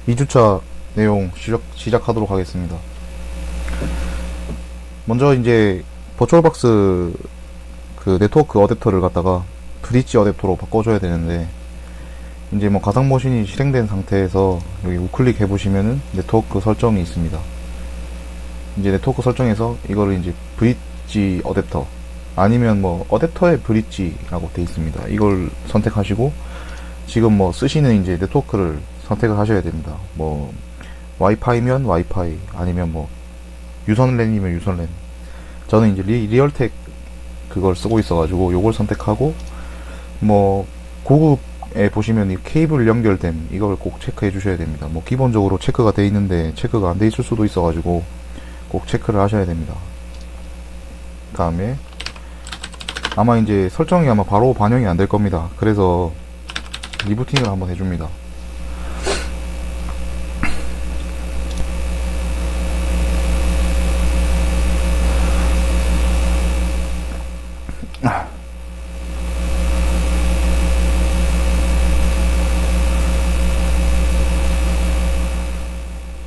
2주차 내용 시작하도록 하겠습니다. 먼저 이제 버추얼박스 그 네트워크 어댑터를 갖다가 브릿지 어댑터로 바꿔줘야 되는데, 이제 뭐 가상 머신이 실행된 상태에서 여기 우클릭 해보시면은 네트워크 설정이 있습니다. 이제 네트워크 설정에서 이거를 이제 브릿지 어댑터 아니면 뭐 어댑터의 브릿지라고 되어 있습니다. 이걸 선택하시고 지금 뭐 쓰시는 이제 네트워크를 선택을 하셔야 됩니다. 뭐 와이파이면 와이파이, 아니면 뭐 유선랜이면 유선랜. 저는 이제 리얼텍 그걸 쓰고 있어가지고 요걸 선택하고, 뭐 고급에 보시면 이 케이블 연결됨 이걸 꼭 체크해 주셔야 됩니다. 뭐 기본적으로 체크가 돼 있는데 체크가 안 돼 있을 수도 있어가지고 꼭 체크를 하셔야 됩니다. 그 다음에 아마 이제 설정이 아마 바로 반영이 안 될 겁니다. 그래서 리부팅을 한번 해줍니다.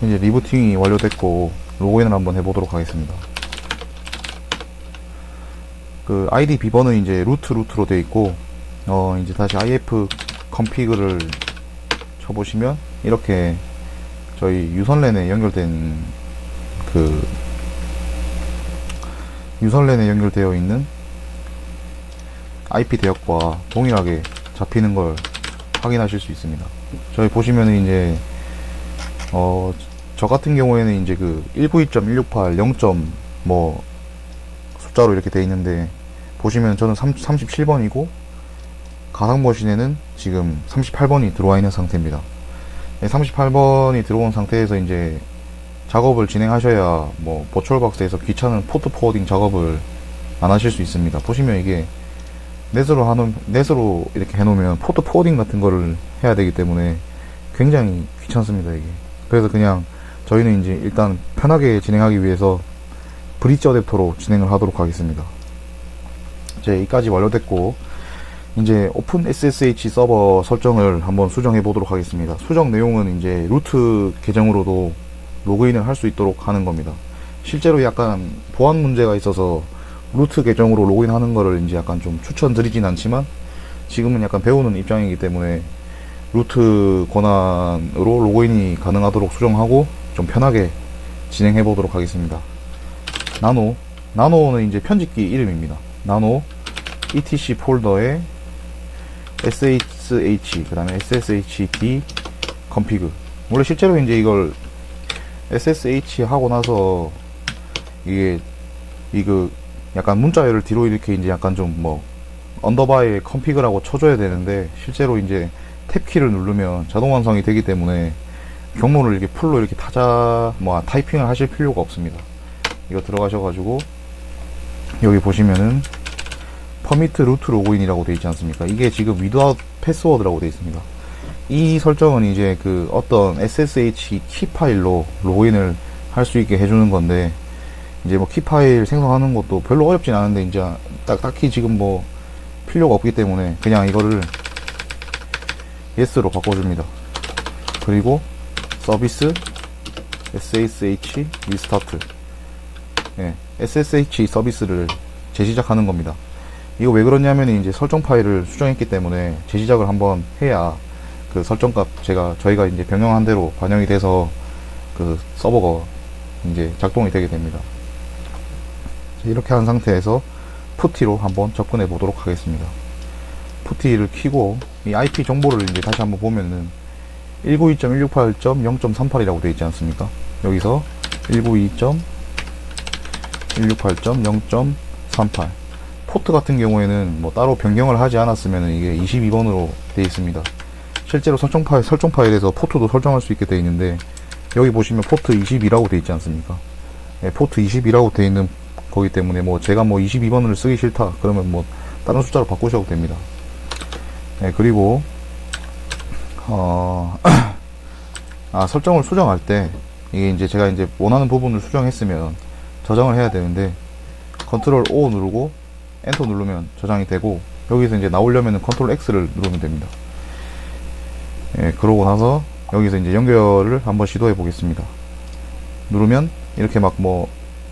이제 리부팅이 완료됐고 로그인을 한번 해보도록 하겠습니다. 그 아이디 비번은 이제 루트로 되어 있고, 이제 다시 IF 컴피그를 쳐보시면 이렇게 저희 유선랜에 연결된 그 유선랜에 연결되어 있는 IP 대역과 동일하게 잡히는 걸 확인하실 수 있습니다. 저희 보시면은 이제 저 같은 경우에는 이제 그 192.168 0. 뭐 숫자로 이렇게 돼 있는데, 보시면 저는 37번이고 가상 머신에는 지금 38번이 들어와 있는 상태입니다. 38번이 들어온 상태에서 이제 작업을 진행하셔야 뭐 버추얼박스에서 귀찮은 포트 포워딩 작업을 안 하실 수 있습니다. 보시면 이게 넷으로 이렇게 해놓으면 포트 포워딩 같은 거를 해야 되기 때문에 굉장히 귀찮습니다, 이게. 그래서 그냥 저희는 이제 일단 편하게 진행하기 위해서 브릿지 어댑터로 진행을 하도록 하겠습니다. 이제 이까지 완료됐고, 이제 오픈 SSH 서버 설정을 한번 수정해 보도록 하겠습니다. 수정 내용은 이제 루트 계정으로도 로그인을 할 수 있도록 하는 겁니다. 실제로 약간 보안 문제가 있어서 루트 계정으로 로그인하는 거를 이제 약간 좀 추천드리진 않지만, 지금은 약간 배우는 입장이기 때문에 루트 권한으로 로그인이 가능하도록 수정하고 좀 편하게 진행해 보도록 하겠습니다. 나노는 이제 편집기 이름입니다. 나노 etc 폴더에 ssh 그 다음에 sshd config. 원래 실제로 이제 이걸 ssh 하고 나서 이게 이거 약간 문자열을 뒤로 이렇게 이제 약간 좀 뭐 언더바에 config라고 쳐줘야 되는데, 실제로 이제 탭키를 누르면 자동 완성이 되기 때문에 경로를 이렇게 풀로 이렇게 타이핑을 하실 필요가 없습니다. 이거 들어가셔가지고 여기 보시면은 퍼미트 루트 로그인이라고 되어 있지 않습니까? 이게 지금 위드아웃 패스워드라고 되어 있습니다. 이 설정은 이제 그 어떤 SSH 키 파일로 로그인을 할 수 있게 해주는 건데, 이제 뭐 키 파일 생성하는 것도 별로 어렵진 않은데 이제 딱히 지금 뭐 필요가 없기 때문에 그냥 이거를 yes로 바꿔줍니다. 그리고 서비스 SSH 리스타트, SSH 서비스를 재시작하는 겁니다. 이거 왜 그러냐면 이제 설정 파일을 수정했기 때문에 재시작을 한번 해야 그 설정값 저희가 이제 변경한 대로 반영이 돼서 그 서버가 이제 작동이 되게 됩니다. 이렇게 한 상태에서 푸티로 한번 접근해 보도록 하겠습니다. 푸티를 키고 이 IP 정보를 이제 다시 한번 보면은 192.168.0.38이라고 되어 있지 않습니까? 여기서 192.168.0.38 포트 같은 경우에는 뭐 따로 변경을 하지 않았으면 이게 22번으로 되어 있습니다. 실제로 설정 파일에서 포트도 설정할 수 있게 되어 있는데, 여기 보시면 포트 22라고 되어 있지 않습니까? 포트 22라고 되어 있는 거기 때문에 뭐 제가 뭐 22번을 쓰기 싫다 그러면 뭐 다른 숫자로 바꾸셔도 됩니다. 그리고 설정을 수정할 때 이게 이제 제가 이제 원하는 부분을 수정했으면 저장을 해야 되는데, 컨트롤 O 누르고 엔터 누르면 저장이 되고, 여기서 이제 나오려면 컨트롤 X를 누르면 됩니다. 그러고 나서 여기서 이제 연결을 한번 시도해 보겠습니다. 누르면 이렇게 막 뭐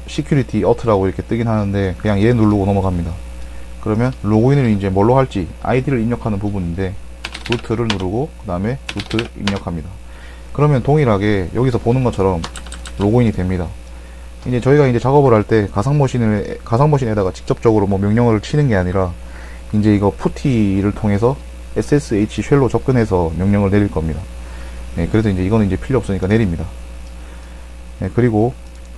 시큐리티 어트라고 이렇게 뜨긴 하는데 그냥 얘 누르고 넘어갑니다. 그러면 로그인을 이제 뭘로 할지 아이디를 입력하는 부분인데 루트를 누르고 그 다음에 루트 입력합니다. 그러면 동일하게 여기서 보는 것처럼 로그인이 됩니다. 이제 저희가 이제 작업을 할 때 가상머신에다가 직접적으로 뭐 명령어를 치는 게 아니라 이제 이거 푸티를 통해서 SSH 쉘로 접근해서 명령을 내릴 겁니다. 네, 그래서 이제 이거는 이제 필요 없으니까 내립니다. 네, 그리고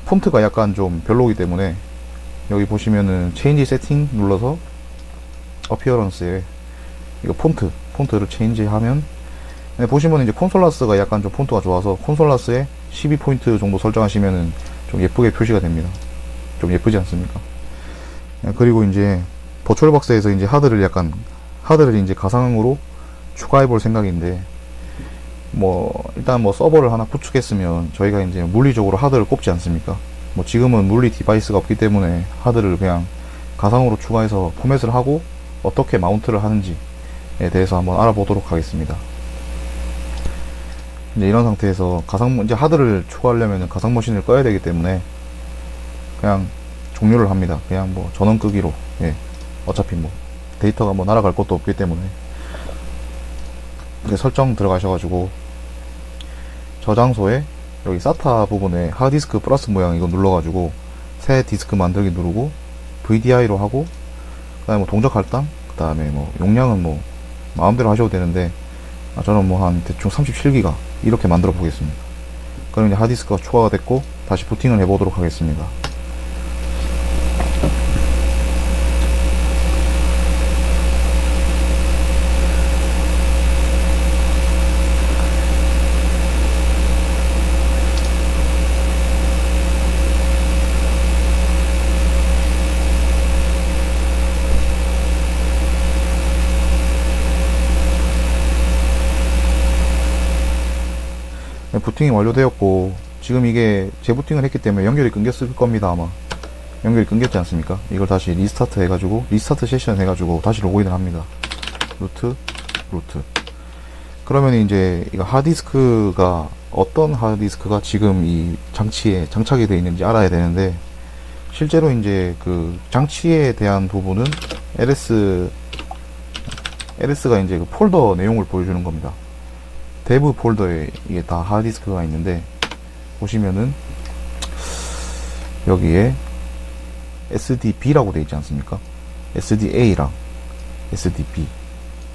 폰트가 약간 좀 별로기 때문에 여기 보시면은 체인지 세팅 눌러서 어피어런스에 이거 폰트를 체인지 하면 네, 보시면 이제 콘솔라스가 약간 좀 폰트가 좋아서 콘솔라스에 12포인트 정도 설정하시면은 좀 예쁘게 표시가 됩니다. 좀 예쁘지 않습니까? 네, 그리고 이제 버추얼박스에서 이제 하드를 이제 가상으로 추가해 볼 생각인데 뭐 일단 뭐 서버를 하나 구축했으면 저희가 이제 물리적으로 하드를 꼽지 않습니까? 뭐 지금은 물리 디바이스가 없기 때문에 하드를 그냥 가상으로 추가해서 포맷을 하고 어떻게 마운트를 하는지에 대해서 한번 알아보도록 하겠습니다. 이제 이런 상태에서 이제 하드를 추가하려면 가상머신을 꺼야 되기 때문에 그냥 종료를 합니다. 그냥 뭐 전원 끄기로. 예. 어차피 뭐 데이터가 뭐 날아갈 것도 없기 때문에. 이제 설정 들어가셔가지고 저장소에 여기 SATA 부분에 하드디스크 플러스 모양 이거 눌러가지고 새 디스크 만들기 누르고 VDI로 하고 그 다음에 뭐 동작 할당 그 다음에 뭐 용량은 뭐 마음대로 하셔도 되는데 저는 뭐 한 대충 37기가 이렇게 만들어 보겠습니다. 그럼 이제 하드디스크가 추가가 됐고 다시 부팅을 해보도록 하겠습니다. 부팅이 완료되었고 지금 이게 재부팅을 했기 때문에 연결이 끊겼을 겁니다. 아마 연결이 끊겼지 않습니까? 이걸 다시 리스타트 해가지고 리스타트 세션 해가지고 다시 로그인을 합니다. 루트 그러면 이제 이거 하드디스크가 어떤 하드디스크가 지금 이 장치에 장착이 되어 있는지 알아야 되는데 실제로 이제 그 장치에 대한 부분은 LS가 이제 그 폴더 내용을 보여주는 겁니다. 데브 폴더에 이게 다 하드디스크가 있는데 보시면은 여기에 SDB라고 되어 있지 않습니까? SDA랑 SDB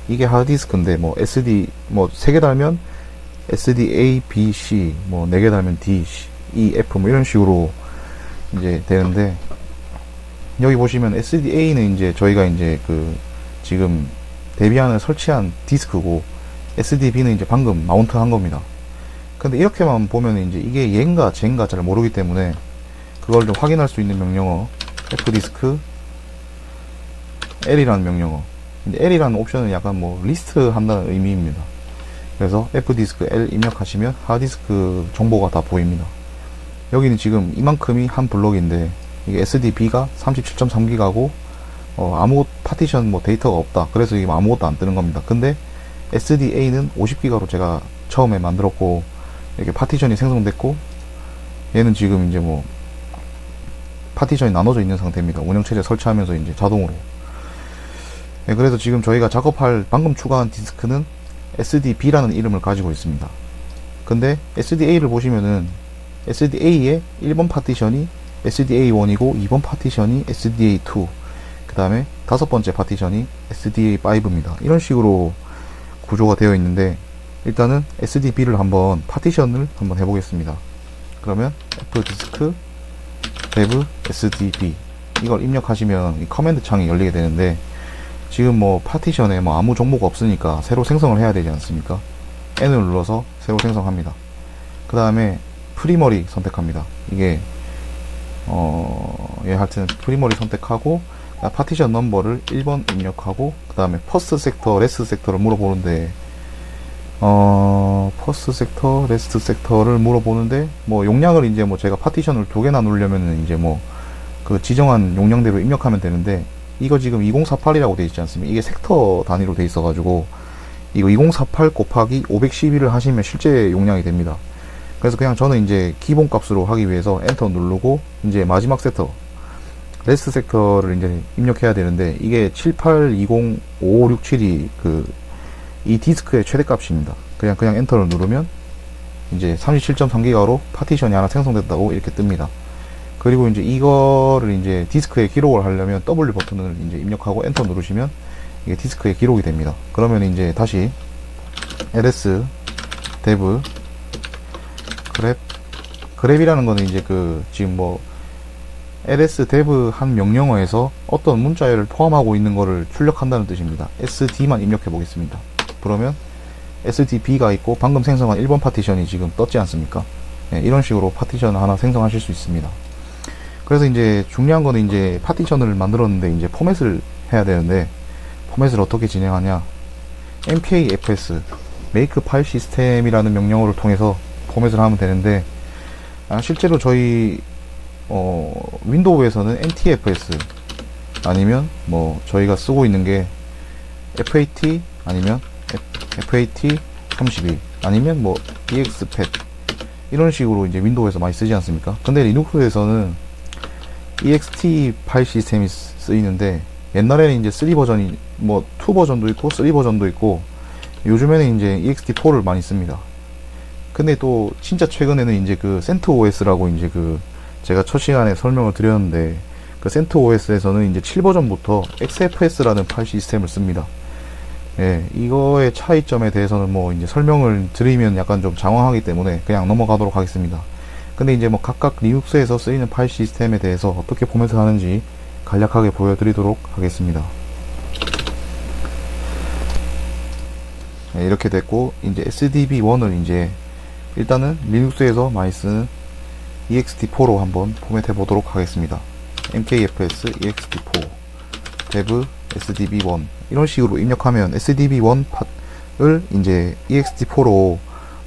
이게 하드디스크인데 뭐 SD 뭐 3개 달면 SDA, B, C 뭐 4개 달면 D, C, E, F 뭐 이런 식으로 이제 되는데 여기 보시면 SDA는 이제 저희가 이제 그 지금 데비안을 설치한 디스크고 SDB는 이제 방금 마운트 한 겁니다. 근데 이렇게만 보면 이제 이게 얘인가 쟤인가 잘 모르기 때문에 그걸 좀 확인할 수 있는 명령어 fdisk L이라는 명령어. 근데 L이라는 옵션은 약간 뭐 리스트 한다는 의미입니다. 그래서 fdisk L 입력하시면 하드디스크 정보가 다 보입니다. 여기는 지금 이만큼이 한 블록인데 이게 SDB가 37.3기가고 아무 파티션 뭐 데이터가 없다. 그래서 이게 아무것도 안 뜨는 겁니다. 근데 SDA는 50기가로 제가 처음에 만들었고 이렇게 파티션이 생성됐고 얘는 지금 이제 뭐 파티션이 나눠져 있는 상태입니다. 운영체제 설치하면서 이제 자동으로. 네, 그래서 지금 저희가 작업할 방금 추가한 디스크는 SDB라는 이름을 가지고 있습니다. 근데 SDA를 보시면은 SDA의 1번 파티션이 SDA1이고 2번 파티션이 SDA2 그 다음에 5번째 파티션이 SDA5입니다. 이런 식으로 구조가 되어 있는데 일단은 SDB를 한번 파티션을 한번 해보겠습니다. 그러면 fdisk dev SDB 이걸 입력하시면 이 커맨드 창이 열리게 되는데 지금 뭐 파티션에 뭐 아무 정보가 없으니까 새로 생성을 해야 되지 않습니까? N을 눌러서 새로 생성합니다. 그 다음에 프리머리 선택합니다. 이게 하여튼 프리머리 선택하고 파티션 넘버를 1번 입력하고 그 다음에 퍼스트 섹터, 레스트 섹터를 물어보는데 퍼스트 섹터, 레스트 섹터를 물어보는데 뭐 용량을 이제 뭐 제가 파티션을 2개나 누르려면은 이제 뭐 그 지정한 용량대로 입력하면 되는데 이거 지금 2048이라고 되어 있지 않습니까? 이게 섹터 단위로 되어 있어 가지고 이거 2048 곱하기 512를 하시면 실제 용량이 됩니다. 그래서 그냥 저는 이제 기본 값으로 하기 위해서 엔터 누르고 이제 마지막 섹터 레스트 섹터를 이제 입력해야 되는데 이게 78205567이 이 디스크의 최대값입니다. 그냥 엔터를 누르면 이제 37.3기가로 파티션이 하나 생성됐다고 이렇게 뜹니다. 그리고 이제 이거를 이제 디스크에 기록을 하려면 W 버튼을 이제 입력하고 엔터 누르시면 이게 디스크에 기록이 됩니다. 그러면 이제 다시 ls dev grep이라는 거는 이제 지금 뭐 ls dev 한 명령어에서 어떤 문자열을 포함하고 있는 거를 출력한다는 뜻입니다. sd만 입력해 보겠습니다. 그러면 sdb가 있고 방금 생성한 1번 파티션이 지금 떴지 않습니까? 네, 이런 식으로 파티션을 하나 생성하실 수 있습니다. 그래서 이제 중요한 거는 이제 파티션을 만들었는데 이제 포맷을 해야 되는데 포맷을 어떻게 진행하냐, mkfs make file system이라는 명령어를 통해서 포맷을 하면 되는데 실제로 저희 윈도우에서는 ntfs 아니면 뭐 저희가 쓰고 있는 게 fat 아니면 FAT32 아니면 뭐 expat 이런 식으로 이제 윈도우에서 많이 쓰지 않습니까? 근데 리눅스에서는 ext 파일 시스템이 쓰이는데 옛날에는 이제 3 버전이 뭐 2 버전도 있고 3 버전도 있고 요즘에는 이제 ext4를 많이 씁니다. 근데 또 진짜 최근에는 이제 CentOS라고 이제 제가 첫 시간에 설명을 드렸는데 CentOS에서는 이제 7 버전부터 XFS라는 파일 시스템을 씁니다. 예, 이거의 차이점에 대해서는 뭐 이제 설명을 드리면 약간 좀 장황하기 때문에 그냥 넘어가도록 하겠습니다. 근데 이제 뭐 각각 리눅스에서 쓰이는 파일 시스템에 대해서 어떻게 포맷을 하는지 간략하게 보여드리도록 하겠습니다. 네, 이렇게 됐고 이제 SDB1을 이제 일단은 리눅스에서 많이 쓰는 ext4로 한번 포맷해 보도록 하겠습니다. mkfs ext4 dev sdb1 이런 식으로 입력하면 sdb1 팟을 이제 ext4로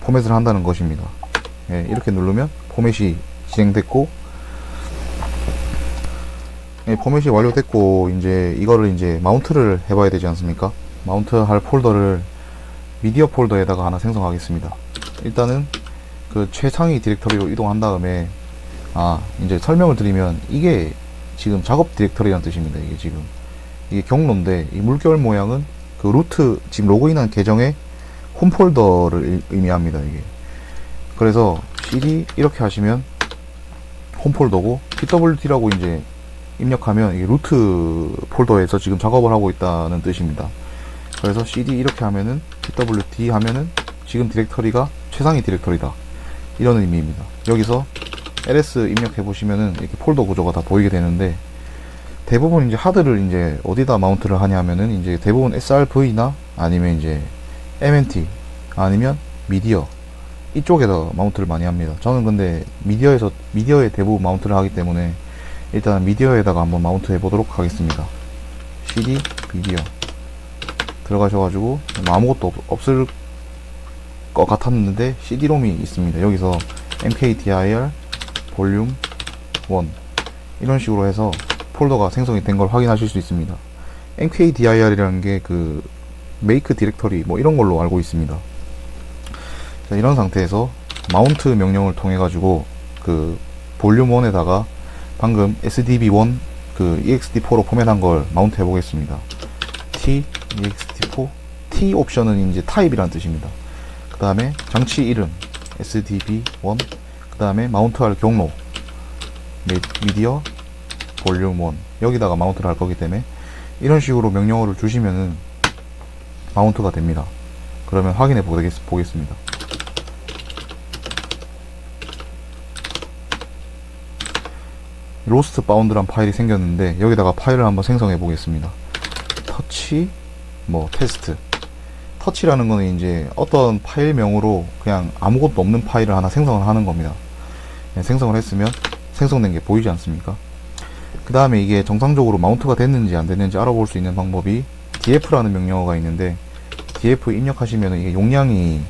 포맷을 한다는 것입니다. 예, 이렇게 누르면 포맷이 진행됐고, 예, 포맷이 완료됐고 이제 이거를 이제 마운트를 해봐야 되지 않습니까? 마운트 할 폴더를 미디어 폴더에다가 하나 생성하겠습니다. 일단은 최상위 디렉터리로 이동한 다음에 이제 설명을 드리면 이게 지금 작업 디렉터리라는 뜻입니다. 이게 경로인데 이 물결 모양은 루트 지금 로그인한 계정의 홈폴더를 의미합니다. 이게 그래서 cd 이렇게 하시면 홈폴더고 pwd라고 이제 입력하면 이게 루트 폴더에서 지금 작업을 하고 있다는 뜻입니다. 그래서 cd 이렇게 하면은 pwd 하면은 지금 디렉터리가 최상위 디렉터리다 이런 의미입니다. 여기서 ls 입력해 보시면은 이렇게 폴더 구조가 다 보이게 되는데 대부분 이제 하드를 이제 어디다 마운트를 하냐면은 이제 대부분 srv나 아니면 이제 mnt 아니면 미디어 이쪽에다 마운트를 많이 합니다. 저는 근데 미디어에 대부분 마운트를 하기 때문에 일단 미디어에다가 한번 마운트 해보도록 하겠습니다. cd 미디어 들어가셔가지고 아무것도 없을 것 같았는데 cd-rom이 있습니다. 여기서 mkdir 볼륨 1 이런 식으로 해서 폴더가 생성이 된 걸 확인하실 수 있습니다. mkdir이라는 게 make 디렉터리 뭐 이런 걸로 알고 있습니다. 자, 이런 상태에서 마운트 명령을 통해 가지고 볼륨 1에다가 방금 sdb1 ext4로 포맷한 걸 마운트 해 보겠습니다. t ext4 t 옵션은 이제 타입이라는 뜻입니다. 그 다음에 장치 이름 sdb1 그 다음에 마운트할 경로 미디어 볼륨 1 여기다가 마운트를 할 거기 때문에 이런 식으로 명령어를 주시면은 마운트가 됩니다. 그러면 확인해 보겠습니다. 로스트 바운드란 파일이 생겼는데 여기다가 파일을 한번 생성해 보겠습니다. 터치 테스트 터치라는 거는 이제 어떤 파일명으로 그냥 아무것도 없는 파일을 하나 생성을 하는 겁니다. 생성을 했으면 생성된 게 보이지 않습니까? 그 다음에 이게 정상적으로 마운트가 됐는지 안 됐는지 알아볼 수 있는 방법이 df라는 명령어가 있는데 df 입력하시면 이게 용량이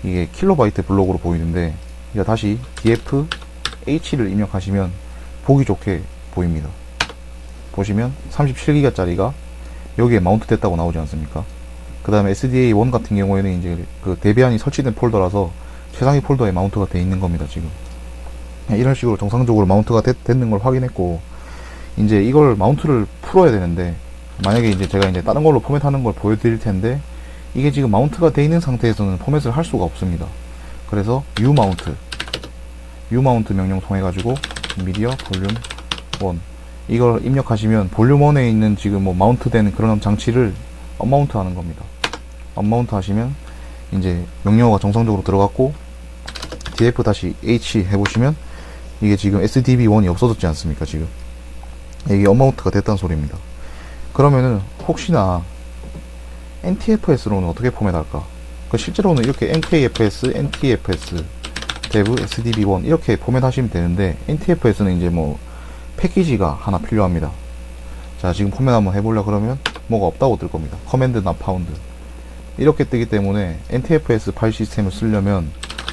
이게 킬로바이트 블록으로 보이는데 이거 다시 df h를 입력하시면 보기 좋게 보입니다. 보시면 37기가 짜리가 여기에 마운트 됐다고 나오지 않습니까? 그 다음에 SDA1 같은 경우에는 이제 그 데비안이 설치된 폴더라서 최상위 폴더에 마운트가 돼 있는 겁니다, 지금. 이런 식으로 정상적으로 마운트가 됐는 걸 확인했고, 이제 이걸 마운트를 풀어야 되는데, 만약에 이제 제가 이제 다른 걸로 포맷하는 걸 보여드릴 텐데, 이게 지금 마운트가 돼 있는 상태에서는 포맷을 할 수가 없습니다. 그래서 u마운트 명령 통해 가지고 미디어 볼륨 1 이걸 입력하시면 볼륨 1에 있는 지금 뭐 마운트된 그런 장치를 언마운트 하는 겁니다. 언마운트 하시면 이제 명령어가 정상적으로 들어갔고, df-h 해보시면 이게 지금 SDB1이 없어졌지 않습니까? 지금 이게 언마운트가 됐다는 소리입니다. 그러면은 혹시나 NTFS로는 어떻게 포맷할까? 실제로는 이렇게 NKFS, NTFS, dev, SDB1 이렇게 포맷하시면 되는데, NTFS는 이제 뭐 패키지가 하나 필요합니다. 자, 지금 포맷 한번 해보려 그러면 뭐가 없다고 뜰 겁니다. command not found 이렇게 뜨기 때문에 NTFS 파일 시스템을 쓰려면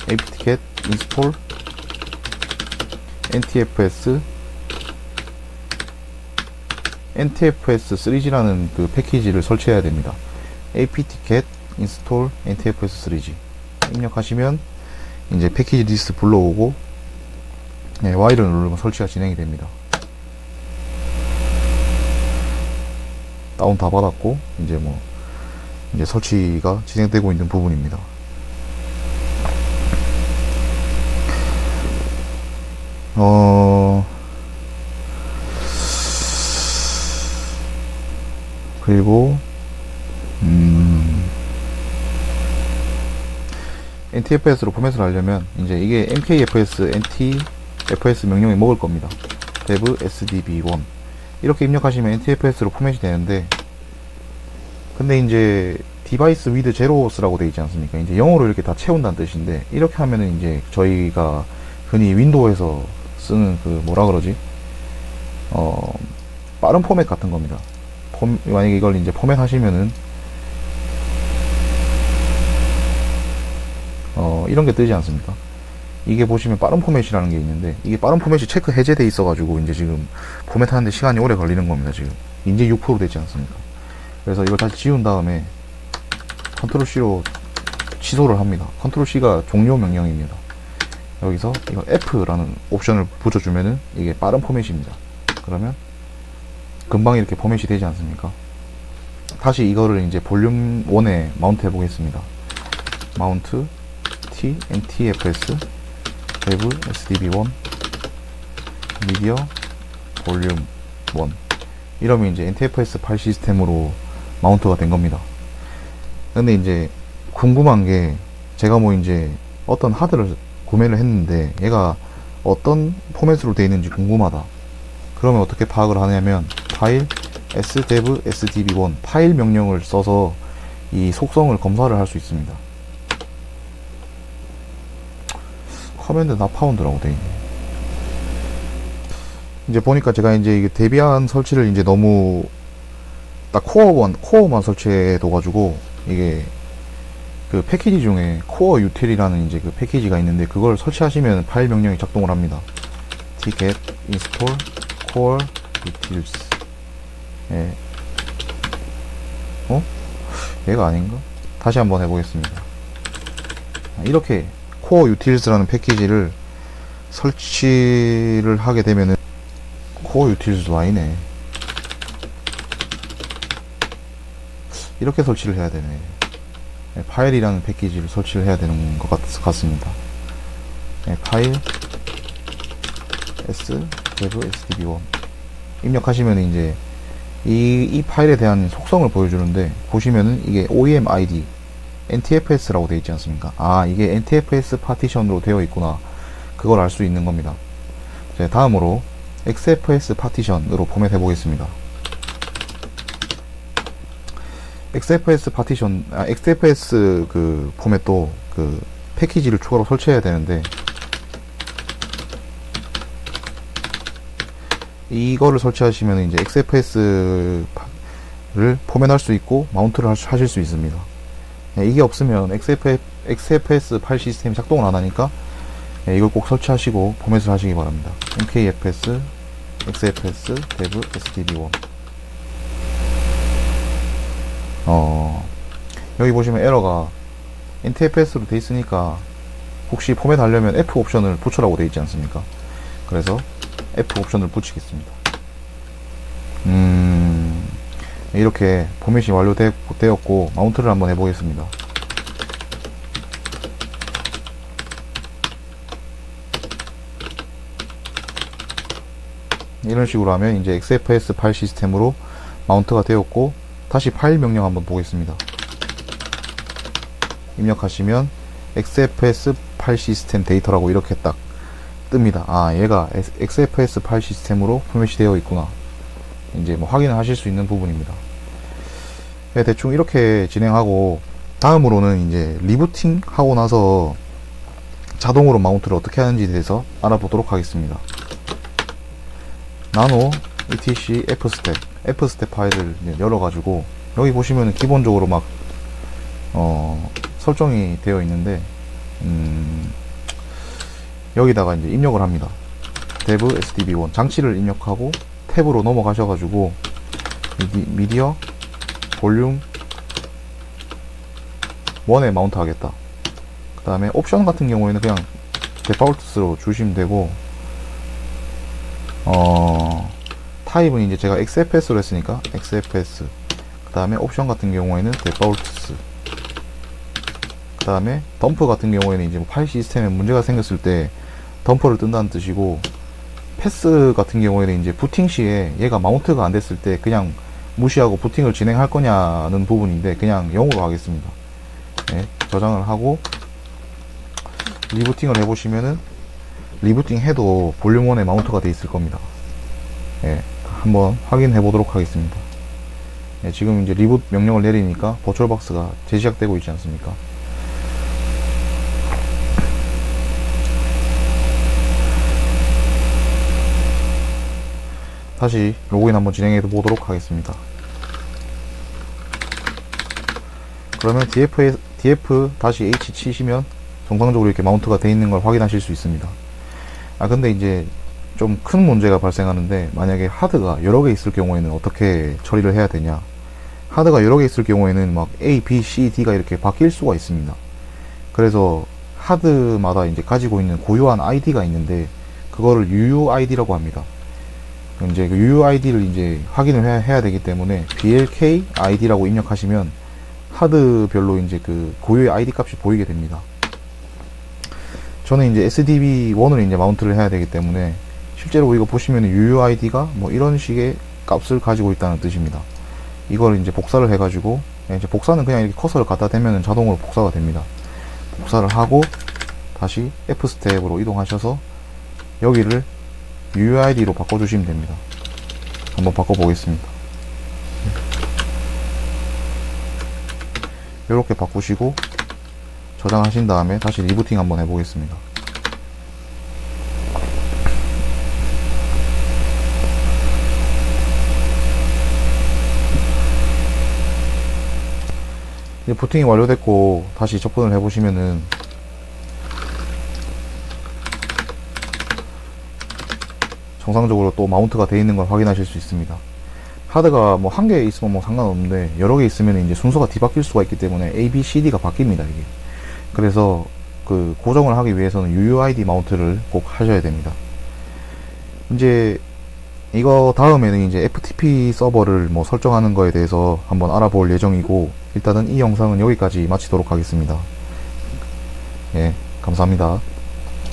apt-get install NTFS3G라는 그 패키지를 설치해야 됩니다. apt-get install NTFS3G 입력하시면 이제 패키지 리스트 불러오고, 네, Y를 누르면 설치가 진행이 됩니다. 다운 다 받았고, 이제 설치가 진행되고 있는 부분입니다. 그리고 NTFS로 포맷을 하려면 이제 이게 MKFS, NTFS 명령이 먹을 겁니다. dev SDB1 이렇게 입력하시면 NTFS로 포맷이 되는데, 근데 이제 device with zero스라고 되어 있지 않습니까? 이제 영어로 이렇게 다 채운다는 뜻인데, 이렇게 하면은 이제 저희가 흔히 윈도우에서 쓰는 그 뭐라 그러지? 빠른 포맷 같은 겁니다. 만약에 이걸 이제 포맷 하시면은 이런 게 뜨지 않습니까? 이게 보시면 빠른 포맷이라는 게 있는데, 이게 빠른 포맷이 체크 해제돼 있어가지고 이제 지금 포맷 하는데 시간이 오래 걸리는 겁니다. 지금 이제 6% 되지 않습니까? 그래서 이걸 다시 지운 다음에 컨트롤 C로 취소를 합니다. 컨트롤 C가 종료 명령입니다. 여기서 이거 F라는 옵션을 붙여주면은 이게 빠른 포맷입니다. 그러면 금방 이렇게 포맷이 되지 않습니까? 다시 이거를 이제 볼륨 1에 마운트 해 보겠습니다. 마운트 T NTFS dev SDB1 미디어 볼륨 1 이러면 이제 NTFS 파일 시스템으로 마운트가 된 겁니다. 근데 이제 궁금한 게, 제가 뭐 이제 어떤 하드를 구매를 했는데 얘가 어떤 포맷으로 되어 있는지 궁금하다. 그러면 어떻게 파악을 하냐면 파일 sdev sdb1 파일 명령을 써서 이 속성을 검사를 할 수 있습니다. 커맨드 not found라고 되어 있네. 이제 보니까 제가 이제 이게 데비안 설치를 이제 너무 딱 코어만 설치해 둬가지고, 이게 그 패키지 중에 코어 util이라는 이제 그 패키지가 있는데, 그걸 설치하시면 파일 명령이 작동을 합니다. t-get install core utils. 예. 얘가 아닌가? 다시 한번 해보겠습니다. 이렇게 코어 utils라는 패키지를 설치를 하게 되면은, 코어 utils도 아니네. 이렇게 설치를 해야 되네. 파일이라는 패키지를 설치를 해야 되는 것 같습니다. 파일 s dev sdb1 입력하시면 이제 이 파일에 대한 속성을 보여주는데, 보시면은 이게 OEM ID NTFS라고 되어 있지 않습니까? 아, 이게 NTFS 파티션으로 되어 있구나. 그걸 알 수 있는 겁니다. 자, 다음으로 XFS 파티션으로 포맷 해보겠습니다. XFS 파티션, XFS 그 포맷도 그 패키지를 추가로 설치해야 되는데, 이거를 설치하시면 이제 XFS를 포맷할 수 있고 마운트를 하실 수 있습니다. 이게 없으면 XFS 파일 시스템이 작동을 안 하니까 이걸 꼭 설치하시고 포맷을 하시기 바랍니다. MKFS, XFS, dev, SDB1. 여기 보시면 에러가 NTFS로 돼 있으니까 혹시 포맷 하려면 F 옵션을 붙여라고 돼 있지 않습니까? 그래서 F 옵션을 붙이겠습니다. 이렇게 포맷이 완료되었고 마운트를 한번 해보겠습니다. 이런 식으로 하면 이제 XFS 파일 시스템으로 마운트가 되었고, 다시 파일 명령 한번 보겠습니다. 입력하시면 XFS 파일 시스템 데이터라고 이렇게 딱 뜹니다. 아, 얘가 XFS 파일 시스템으로 포맷이 되어 있구나. 이제 뭐 확인을 하실 수 있는 부분입니다. 네, 대충 이렇게 진행하고, 다음으로는 이제 리부팅 하고 나서 자동으로 마운트를 어떻게 하는지에 대해서 알아보도록 하겠습니다. 나노 etc fstep 파일을 열어가지고, 여기 보시면은 기본적으로 막 설정이 되어 있는데, 여기다가 이제 입력을 합니다. dev sdb1 장치를 입력하고 탭으로 넘어가셔가지고 미디어 볼륨 1에 마운트 하겠다. 그 다음에 옵션 같은 경우에는 그냥 데파울트로 주시면 되고, 타입은 이제 제가 XFS로 했으니까 XFS, 그 다음에 옵션 같은 경우에는 데파울트스, 그 다음에 덤프 같은 경우에는 이제 파일 시스템에 문제가 생겼을 때 덤퍼를 뜬다는 뜻이고, 패스 같은 경우에는 이제 부팅 시에 얘가 마운트가 안 됐을 때 그냥 무시하고 부팅을 진행할 거냐는 부분인데 그냥 0으로 하겠습니다. 네, 저장을 하고 리부팅을 해보시면은 리부팅 해도 볼륨 1에 마운트가 돼 있을 겁니다. 네, 한번 확인해 보도록 하겠습니다. 네, 지금 이제 리부트 명령을 내리니까 버추얼박스가 재시작되고 있지 않습니까? 다시 로그인 한번 진행해 보도록 하겠습니다. 그러면 df-h 치시면 정상적으로 이렇게 마운트가 되어 있는 걸 확인하실 수 있습니다. 아, 근데 이제 좀 큰 문제가 발생하는데, 만약에 하드가 여러 개 있을 경우에는 어떻게 처리를 해야 되냐. 하드가 여러 개 있을 경우에는 막 A, B, C, D가 이렇게 바뀔 수가 있습니다. 그래서 하드마다 이제 가지고 있는 고유한 아이디가 있는데 그거를 UUID라고 합니다. 이제 그 UUID를 이제 확인을 해야 되기 때문에 BLK ID라고 입력하시면 하드별로 이제 그 고유의 ID 값이 보이게 됩니다. 저는 이제 SDB1을 이제 마운트를 해야 되기 때문에 실제로 이거 보시면 UUID가 뭐 이런 식의 값을 가지고 있다는 뜻입니다. 이걸 이제 복사를 해가지고, 이제 복사는 그냥 이렇게 커서를 갖다 대면 자동으로 복사가 됩니다. 복사를 하고 다시 F 스텝으로 이동하셔서 여기를 UUID로 바꿔주시면 됩니다. 한번 바꿔보겠습니다. 이렇게 바꾸시고 저장하신 다음에 다시 리부팅 한번 해보겠습니다. 이제 부팅이 완료됐고 다시 접근을 해보시면은 정상적으로 또 마운트가 되어 있는 걸 확인하실 수 있습니다. 하드가 뭐 한 개 있으면 뭐 상관없는데 여러 개 있으면 이제 순서가 뒤바뀔 수가 있기 때문에 A, B, C, D가 바뀝니다, 이게. 그래서 그 고정을 하기 위해서는 UUID 마운트를 꼭 하셔야 됩니다. 이제 이거 다음에는 이제 FTP 서버를 뭐 설정하는 거에 대해서 한번 알아볼 예정이고, 일단은 이 영상은 여기까지 마치도록 하겠습니다. 예, 감사합니다.